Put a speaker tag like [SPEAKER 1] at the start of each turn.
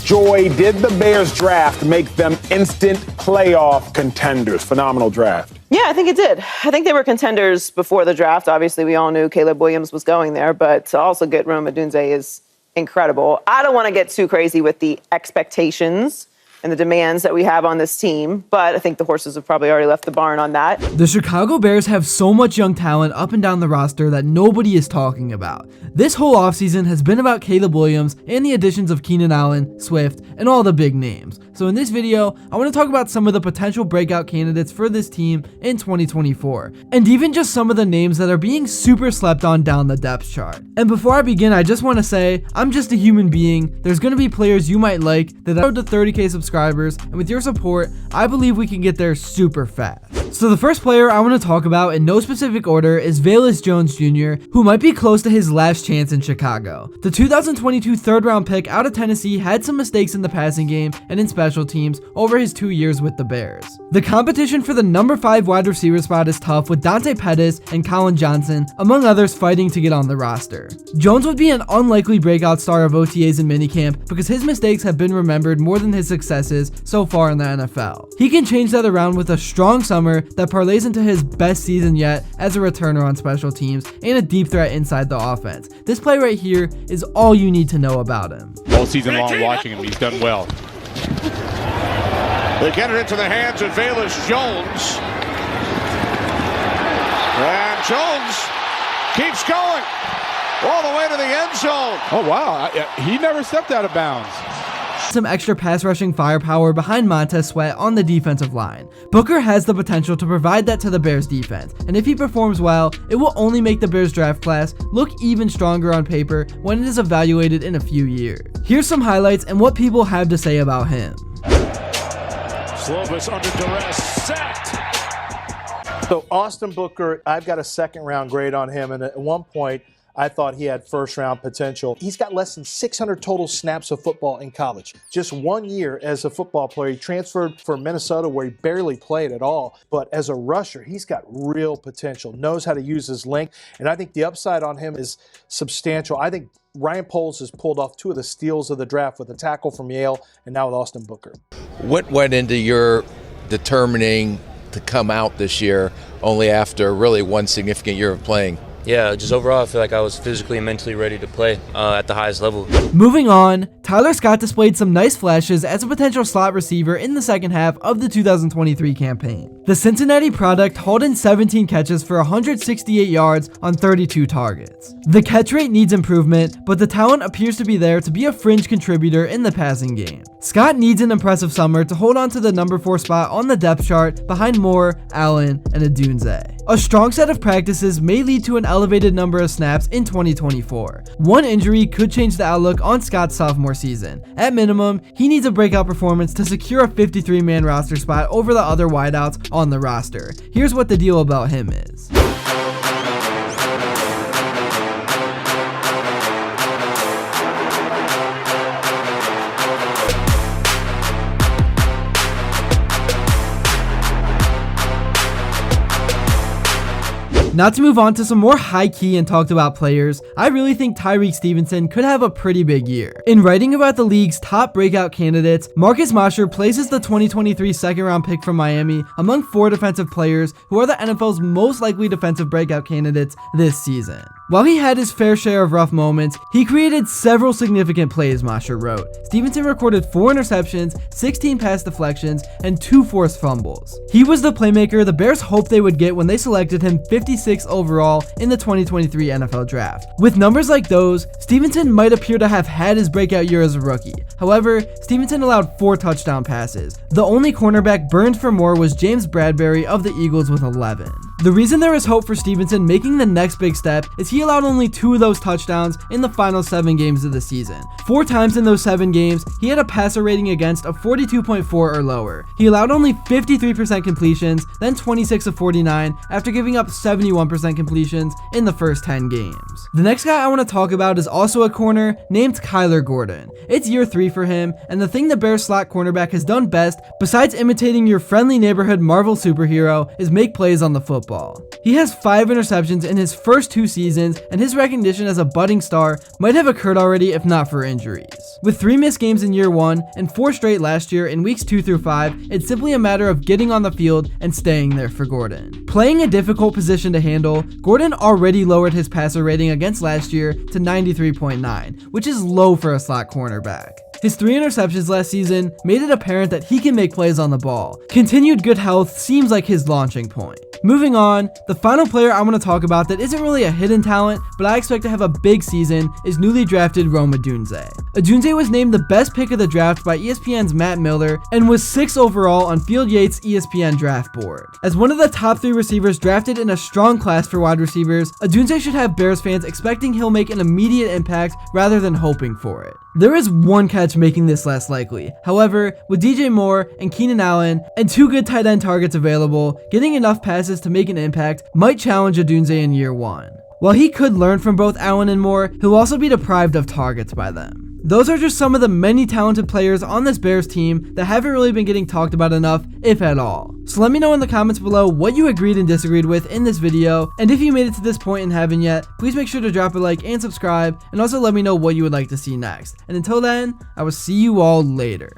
[SPEAKER 1] Joy, did the Bears draft make them instant playoff contenders? Phenomenal draft.
[SPEAKER 2] Yeah, I think it did. I think they were contenders before the draft. Obviously, we all knew Caleb Williams was going there, but to also get Rome Odunze is incredible. I don't want to get too crazy with the expectations and the demands that we have on this team, but I think the horses have probably already left the barn on that.
[SPEAKER 3] The Chicago Bears have so much young talent up and down the roster that nobody is talking about. This whole offseason has been about Caleb Williams and the additions of Keenan Allen, Swift, and all the big names. So in this video, I want to talk about some of the potential breakout candidates for this team in 2024, and even just some of the names that are being super slept on down the depth chart. And before I begin, I just want to say, I'm just a human being. There's going to be players you might like that are to 30K subscribers, and with your support, I believe we can get there super fast. So the first player I want to talk about in no specific order is Veis Jones Jr, who might be close to his last chance in Chicago. The 2022 third round pick out of Tennessee had some mistakes in the passing game and in special teams over his 2 years with the Bears. The competition for the number 5 wide receiver spot is tough, with Dante Pettis and Colin Johnson, among others, fighting to get on the roster. Jones would be an unlikely breakout star of OTAs and minicamp because his mistakes have been remembered more than his successes so far in the NFL. He can change that around with a strong summer that parlays into his best season yet as a returner on special teams and a deep threat inside the offense. This play right here is all you need to know about him.
[SPEAKER 4] All season long watching him, he's done well.
[SPEAKER 5] They get it into the hands of Veis Jones. And Jones keeps going all the way to the end zone.
[SPEAKER 4] Oh, wow. He never stepped out of bounds.
[SPEAKER 3] Some extra pass rushing firepower behind Montez Sweat on the defensive line. Booker has the potential to provide that to the Bears defense, and if he performs well, it will only make the Bears draft class look even stronger on paper when it is evaluated in a few years. Here's some highlights and what people have to say about him.
[SPEAKER 5] Slovis under duress, sacked.
[SPEAKER 6] So Austin Booker, I've got a second round grade on him, and at one point I thought he had first round potential. He's got less than 600 total snaps of football in college. Just 1 year as a football player. He transferred from Minnesota where he barely played at all. But as a rusher, he's got real potential, knows how to use his length, and I think the upside on him is substantial. I think Ryan Poles has pulled off 2 of the steals of the draft with a tackle from Yale and now with Austin Booker.
[SPEAKER 7] What went into your determining to come out this year only after really one significant year of playing?
[SPEAKER 8] Yeah, just overall, I feel like I was physically and mentally ready to play at the highest level.
[SPEAKER 3] Moving on, Tyler Scott displayed some nice flashes as a potential slot receiver in the second half of the 2023 campaign. The Cincinnati product hauled in 17 catches for 168 yards on 32 targets. The catch rate needs improvement, but the talent appears to be there to be a fringe contributor in the passing game. Scott needs an impressive summer to hold on to the number 4 spot on the depth chart behind Moore, Allen, and Odunze. A strong set of practices may lead to an elevated number of snaps in 2024. One injury could change the outlook on Scott's sophomore season. At minimum, he needs a breakout performance to secure a 53-man roster spot over the other wideouts on the roster. Here's what the deal about him is. Now to move on to some more high-key and talked about players, I really think Tyreek Stevenson could have a pretty big year. In writing about the league's top breakout candidates, Marcus Mosher places the 2023 second-round pick from Miami among 4 defensive players who are the NFL's most likely defensive breakout candidates this season. While he had his fair share of rough moments, he created several significant plays, Mosher wrote. Stevenson recorded 4 interceptions, 16 pass deflections, and 2 forced fumbles. He was the playmaker the Bears hoped they would get when they selected him 56th overall in the 2023 NFL Draft. With numbers like those, Stevenson might appear to have had his breakout year as a rookie. However, Stevenson allowed 4 touchdown passes. The only cornerback burned for more was James Bradbury of the Eagles with 11. The reason there is hope for Stevenson making the next big step is he allowed only 2 of those touchdowns in the final 7 games of the season. 4 times in those 7 games, he had a passer rating against of 42.4 or lower. He allowed only 53% completions, then 26 of 49 after giving up 71% completions in the first 10 games. The next guy I want to talk about is also a corner named Kyler Gordon. It's year 3 for him, and the thing the Bears slot cornerback has done best, besides imitating your friendly neighborhood Marvel superhero, is make plays on the football. football. He has 5 interceptions in his first 2 seasons, and his recognition as a budding star might have occurred already if not for injuries. With 3 missed games in year 1 and 4 straight last year in weeks 2 through 5, it's simply a matter of getting on the field and staying there for Gordon. Playing a difficult position to handle, Gordon already lowered his passer rating against last year to 93.9, which is low for a slot cornerback. His 3 interceptions last season made it apparent that he can make plays on the ball. Continued good health seems like his launching point. Moving on, the final player I want to talk about that isn't really a hidden talent, but I expect to have a big season, is newly drafted Odunze. Odunze was named the best pick of the draft by ESPN's Matt Miller and was 6th overall on Field Yates' ESPN draft board. As one of the top 3 receivers drafted in a strong class for wide receivers, Odunze should have Bears fans expecting he'll make an immediate impact rather than hoping for it. There is one catch making this less likely. However, with DJ Moore and Keenan Allen and 2 good tight end targets available, getting enough passes to make an impact might challenge Odunze in year 1. While he could learn from both Allen and Moore, he'll also be deprived of targets by them. Those are just some of the many talented players on this Bears team that haven't really been getting talked about enough, if at all. So let me know in the comments below what you agreed and disagreed with in this video, and if you made it to this point and haven't yet, please make sure to drop a like and subscribe, and also let me know what you would like to see next. And until then, I will see you all later.